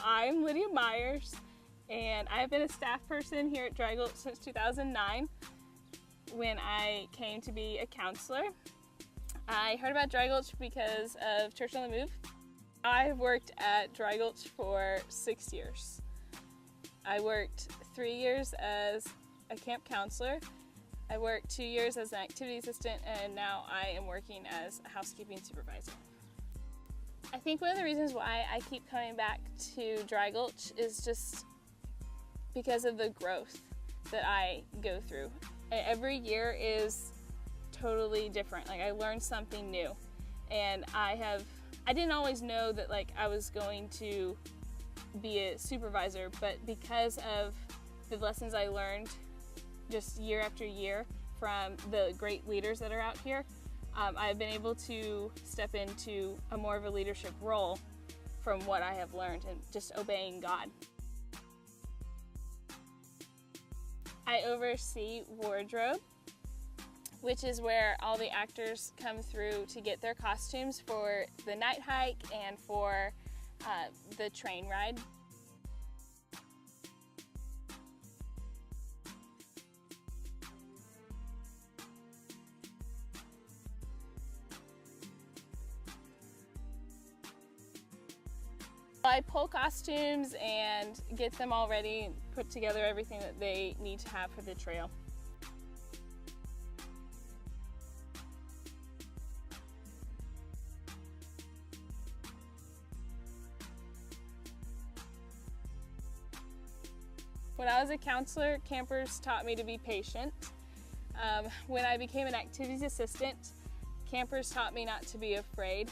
I'm Lydia Myers, and I've been a staff person here at Dry Gulch since 2009 when I came to be a counselor. I heard about Dry Gulch because of Church on the Move. I've worked at Dry Gulch for 6 years. I worked 3 years as a camp counselor. I worked 2 years as an activity assistant, and now I am working as a housekeeping supervisor. I think one of the reasons why I keep coming back to Dry Gulch is just because of the growth that I go through. Every year is totally different. Like, I learn something new, and I didn't always know that I was going to be a supervisor, but because of the lessons I learned just year after year from the great leaders that are out here, I've been able to step into a more of a leadership role from what I have learned and just obeying God. I oversee wardrobe, which is where all the actors come through to get their costumes for the night hike and for the train ride. I pull costumes and get them all ready and put together everything that they need to have for the trail. When I was a counselor, campers taught me to be patient. When I became an activities assistant, campers taught me not to be afraid.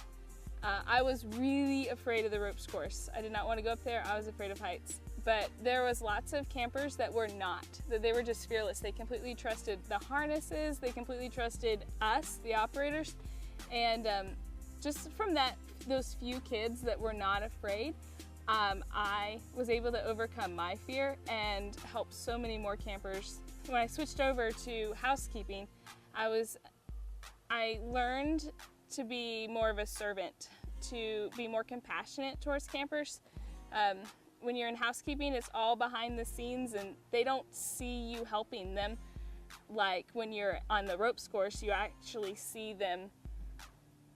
I was really afraid of the ropes course. I did not want to go up there. I was afraid of heights. But there was lots of campers that were not, that they were just fearless. They completely trusted the harnesses. They completely trusted us, the operators. And just from those few kids that were not afraid, I was able to overcome my fear and help so many more campers. When I switched over to housekeeping, I learned to be more of a servant, to be more compassionate towards campers. When you're in housekeeping, it's all behind the scenes and they don't see you helping them. Like when you're on the ropes course, you actually see them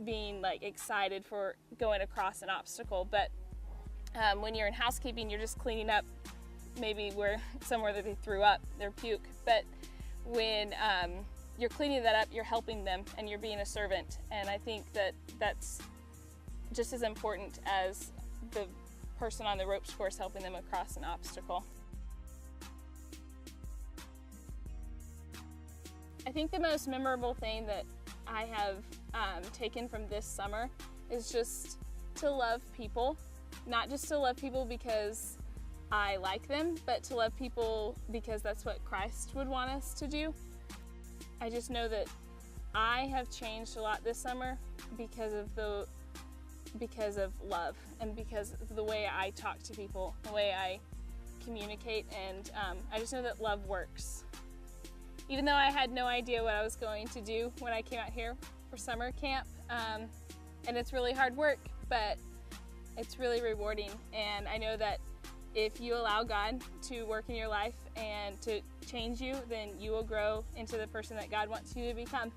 being excited for going across an obstacle. But when you're in housekeeping, you're just cleaning up maybe somewhere that they threw up, their puke. But when you're cleaning that up, you're helping them and you're being a servant. And I think that that's just as important as the person on the ropes course helping them across an obstacle. I think the most memorable thing that I have taken from this summer is just to love people. Not just to love people because I like them, but to love people because that's what Christ would want us to do. I just know that I have changed a lot this summer because of love and because of the way I talk to people, the way I communicate, and I just know that love works. Even though I had no idea what I was going to do when I came out here for summer camp, and it's really hard work, but it's really rewarding, and I know that if you allow God to work in your life and to change you, then you will grow into the person that God wants you to become.